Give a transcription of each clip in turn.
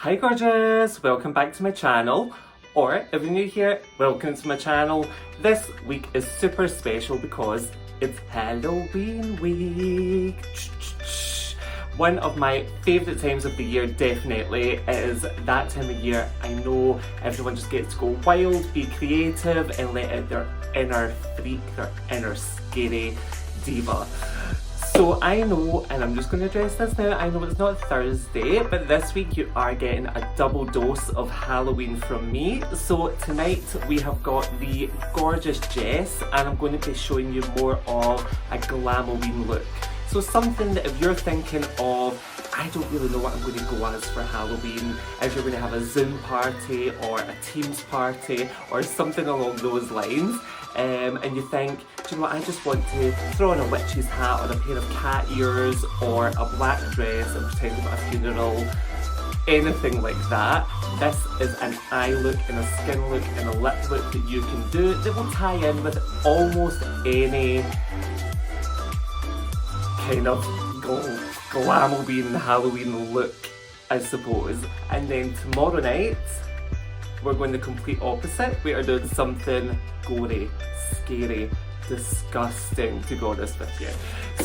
Hi gorgeous, welcome back to my channel, or if you're new here, welcome to my channel. This week is super special because it's Halloween week. One of my favourite times of the year, definitely. It is that time of year. I know everyone just gets to go wild, be creative and let out their inner freak, their inner scary diva. So I know, and I'm just going to address this now, I know it's not Thursday, but this week you are getting a double dose of Halloween from me. So tonight we have got the gorgeous Jess, and I'm going to be showing you more of a Glamoween look. So something that if you're thinking of, I don't really know what I'm going to go as for Halloween, if you're going to have a Zoom party or a Teams party or something along those lines, and you think, do you know what, I just want to throw on a witch's hat or a pair of cat ears or a black dress and pretend I'm at a funeral, anything like that. This is an eye look and a skin look and a lip look that you can do that will tie in with almost any kind of Glamoween Halloween look, I suppose. And then tomorrow night we're going the complete opposite. We are doing something gory, scary, disgusting, to be honest with you.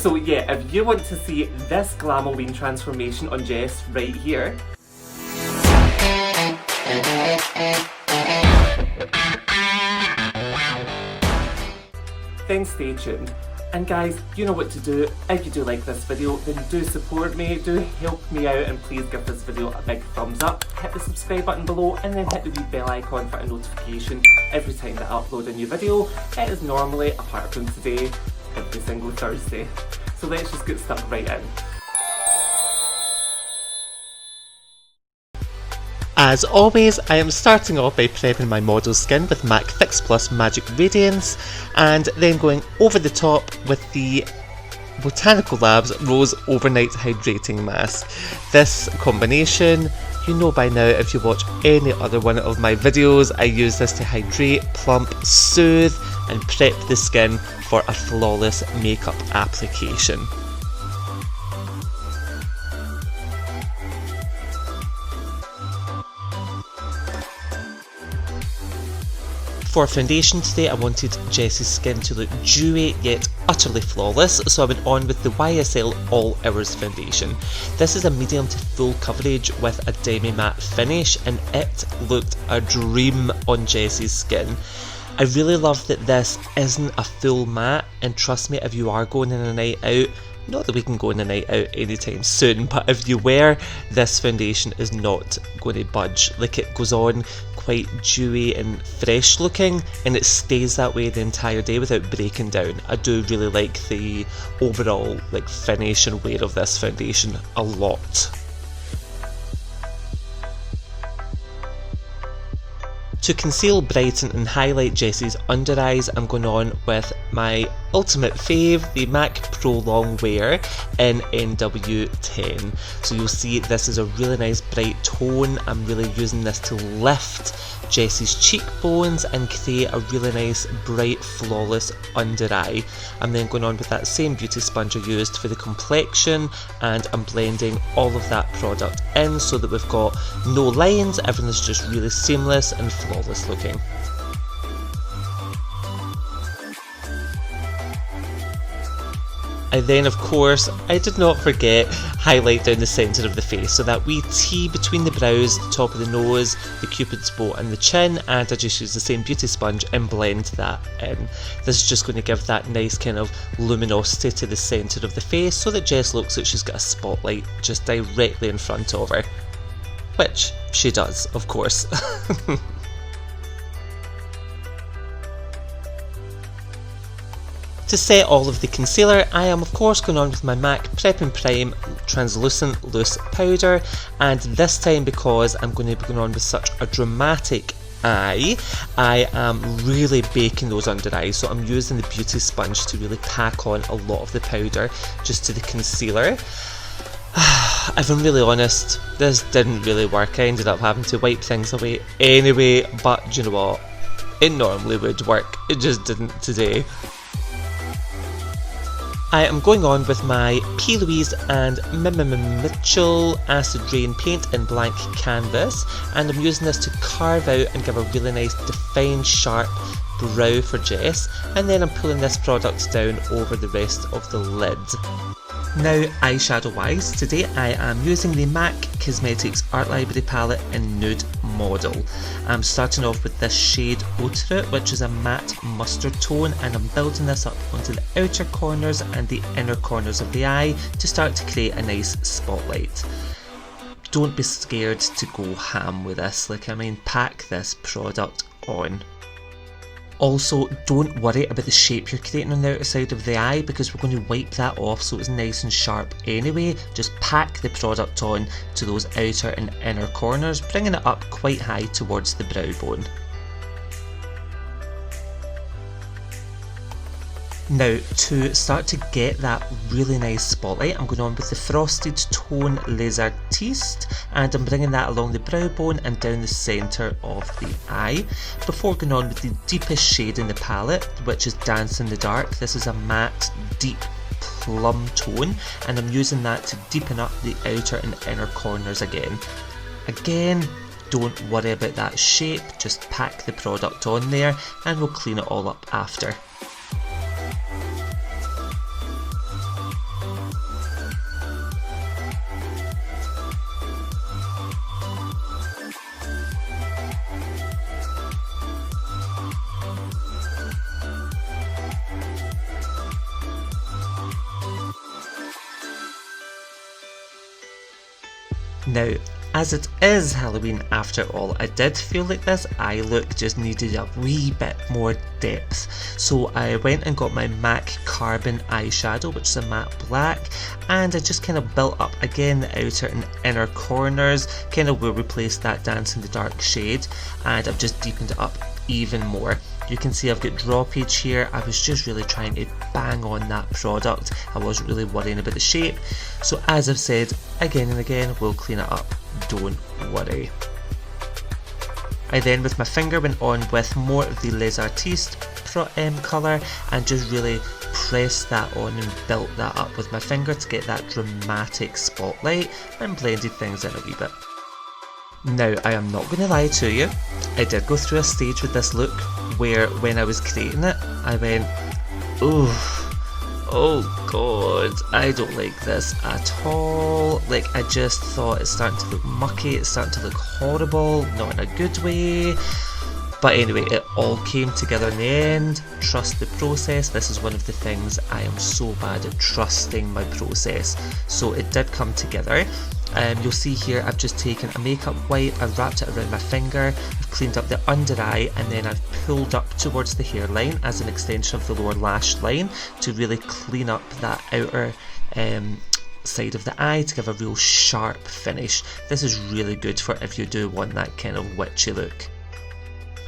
So yeah, if you want to see this Glamoween transformation on Jess right here, then stay tuned. And guys, you know what to do. If you do like this video, then do support me, do help me out, and please give this video a big thumbs up, hit the subscribe button below, and then hit the wee bell icon for a notification every time that I upload a new video. It is normally, apart from today, every single Thursday. So let's just get stuck right in. As always, I am starting off by prepping my model skin with MAC Fix Plus Magic Radiance, and then going over the top with the Botanical Labs Rose Overnight Hydrating Mask. This combination, you know by now if you watch any other one of my videos, I use this to hydrate, plump, soothe and prep the skin for a flawless makeup application. For foundation today, I wanted Jess's skin to look dewy yet utterly flawless, so I went on with the YSL All Hours foundation. This is a medium to full coverage with a demi-matte finish, and it looked a dream on Jess's skin. I really love that this isn't a full matte, and trust me, if you are going on a night out, not that we can go on a night out anytime soon, but if you wear this foundation is not going to budge. Like, it goes on quite dewy and fresh looking, and it stays that way the entire day without breaking down. I do really like the overall finish and wear of this foundation a lot. To conceal, brighten and highlight Jess's under eyes, I'm going on with my ultimate fave, the MAC Pro Longwear in NW10. So you'll see this is a really nice bright tone. I'm really using this to lift Jess's cheekbones and create a really nice bright flawless under eye. I'm then going on with that same beauty sponge I used for the complexion, and I'm blending all of that product in so that we've got no lines, everything's just really seamless and flawless looking. I then, of course, I did not forget, highlight down the centre of the face, so that wee T between the brows, the top of the nose, the cupid's bow and the chin, and I just use the same beauty sponge and blend that in. This is just going to give that nice kind of luminosity to the centre of the face, so that Jess looks like she's got a spotlight just directly in front of her. Which she does, of course. To set all of the concealer, I am of course going on with my MAC Prep and Prime Translucent Loose Powder, and this time, because I'm going to be going on with such a dramatic eye, I am really baking those under eyes, so I'm using the beauty sponge to really pack on a lot of the powder just to the concealer. If I'm really honest, this didn't really work. I ended up having to wipe things away anyway, but you know what, it normally would work, it just didn't today. I am going on with my P. Louise and Mitchell Acid Rain paint in blank canvas, and I'm using this to carve out and give a really nice defined sharp brow for Jess, and then I'm pulling this product down over the rest of the lid. Now eyeshadow wise, today I am using the MAC Cosmetics Art Library palette in Nude Model. I'm starting off with this shade Outre, which is a matte mustard tone, and I'm building this up onto the outer corners and the inner corners of the eye to start to create a nice spotlight. Don't be scared to go ham with this, pack this product on. Also, don't worry about the shape you're creating on the outer side of the eye, because we're going to wipe that off so it's nice and sharp anyway. Just pack the product on to those outer and inner corners, bringing it up quite high towards the brow bone. Now, to start to get that really nice spotlight, I'm going on with the Frosted Tone Laser Teast, and I'm bringing that along the brow bone and down the centre of the eye, before going on with the deepest shade in the palette, which is Dance in the Dark. This is a matte, deep plum tone, and I'm using that to deepen up the outer and inner corners again. Don't worry about that shape, just pack the product on there and we'll clean it all up after. Now, as it is Halloween after all, I did feel like this eye look just needed a wee bit more depth. So I went and got my MAC Carbon eyeshadow, which is a matte black, and I just kind of built up again the outer and inner corners, kind of where we placed that Dance in the Dark shade, and I've just deepened it up even more. You can see I've got droppage here. I was just really trying to bang on that product. I wasn't really worrying about the shape. So as I've said again and again, we'll clean it up, don't worry. I then with my finger went on with more of the Les Artistes colour and just really pressed that on and built that up with my finger to get that dramatic spotlight and blended things in a wee bit. Now, I am not going to lie to you, I did go through a stage with this look where when I was creating it, I went, oh god, I don't like this at all. Like, I just thought it's starting to look mucky, it's starting to look horrible, not in a good way. But anyway, it all came together in the end. Trust the process. This is one of the things I am so bad at, trusting my process. So it did come together. You'll see here I've just taken a makeup wipe, I've wrapped it around my finger, I've cleaned up the under eye, and then I've pulled up towards the hairline as an extension of the lower lash line to really clean up that outer side of the eye to give a real sharp finish. This is really good for if you do want that kind of witchy look.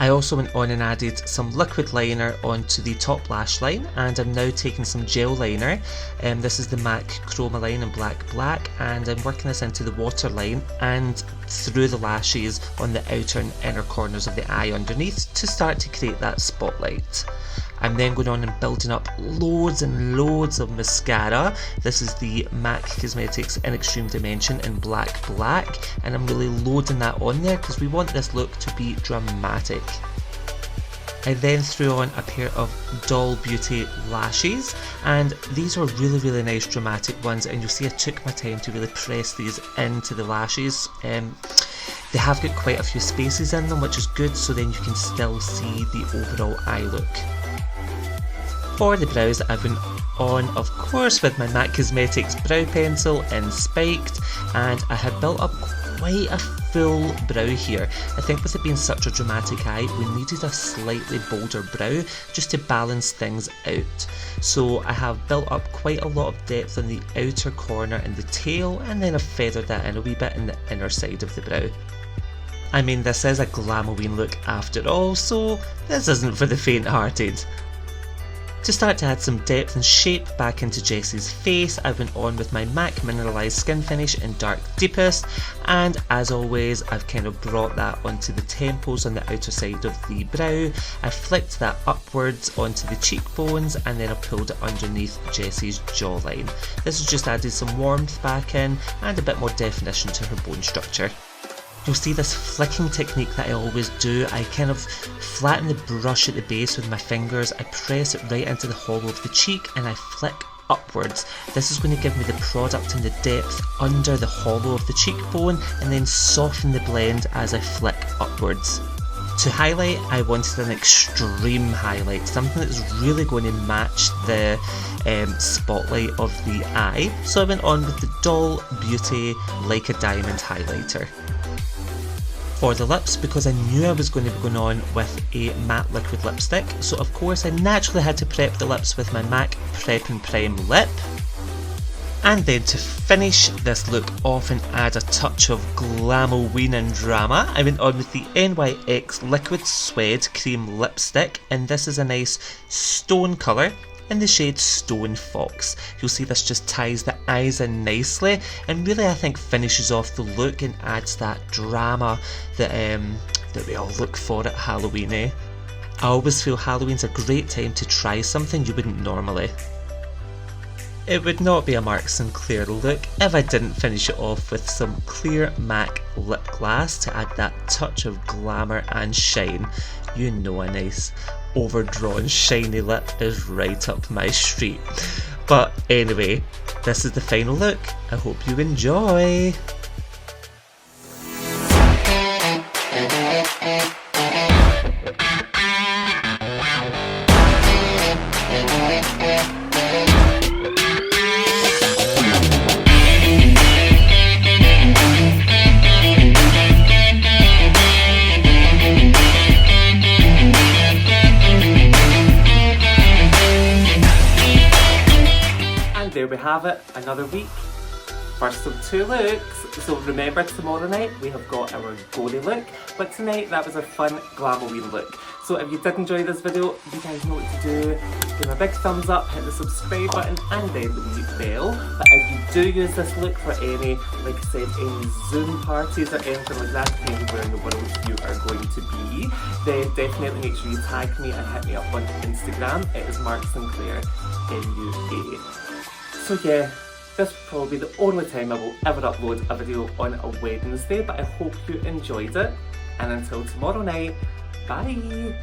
I also went on and added some liquid liner onto the top lash line, and I'm now taking some gel liner. This is the MAC Chromaline in black, and I'm working this into the waterline and through the lashes on the outer and inner corners of the eye underneath to start to create that spotlight. I'm then going on and building up loads and loads of mascara. This is the MAC Cosmetics in Extreme Dimension in black, and I'm really loading that on there because we want this look to be dramatic. I then threw on a pair of Doll Beauty lashes, and these were really nice dramatic ones, and you'll see I took my time to really press these into the lashes. They have got quite a few spaces in them, which is good, so then you can still see the overall eye look. For the brows, I've been on, of course, with my MAC Cosmetics brow pencil in Spiked, and I had built up quite a full brow here. I think with it being such a dramatic eye, we needed a slightly bolder brow just to balance things out. So I have built up quite a lot of depth on the outer corner and the tail, and then I've feathered that in a wee bit in the inner side of the brow. I mean, this is a Glamoween look after all, so this isn't for the faint-hearted. To start to add some depth and shape back into Jessie's face, I went on with my MAC Mineralize skin finish in Dark Deepest, and as always I've kind of brought that onto the temples on the outer side of the brow. I flicked that upwards onto the cheekbones and then I pulled it underneath Jessie's jawline. This has just added some warmth back in and a bit more definition to her bone structure. You'll see this flicking technique that I always do. I kind of flatten the brush at the base with my fingers, I press it right into the hollow of the cheek and I flick upwards. This is going to give me the product and the depth under the hollow of the cheekbone and then soften the blend as I flick upwards. To highlight, I wanted an extreme highlight, something that's really going to match the spotlight of the eye, so I went on with the Doll Beauty Like a Diamond highlighter. For the lips, because I knew I was going to be going on with a matte liquid lipstick, so of course I naturally had to prep the lips with my MAC Prep and Prime lip. And then to finish this look off and add a touch of Glamoween and drama, I went on with the NYX Liquid Suede Cream Lipstick, and this is a nice stone colour in the shade Stone Fox. You'll see this just ties the eyes in nicely and really I think finishes off the look and adds that drama that we all look for at Halloween, eh? I always feel Halloween's a great time to try something you wouldn't normally. It would not be a Marc Sinclair look if I didn't finish it off with some clear MAC lip gloss to add that touch of glamour and shine. You know a nice overdrawn shiny lip is right up my street. But anyway, this is the final look. I hope you enjoy! There we have it, another week, first of 2 looks. So remember, tomorrow night we have got our gory look, but tonight that was a fun Glamoween look. So if you did enjoy this video, you guys know what to do. Give me a big thumbs up, hit the subscribe button and then the wee bell. But if you do use this look for any, like I said, any Zoom parties or anything like that, depending where in the world you are going to be, then definitely make sure you tag me and hit me up on Instagram. It is Marc Sinclair Mua. So yeah, this will probably be the only time I will ever upload a video on a Wednesday, but I hope you enjoyed it. And until tomorrow night, bye!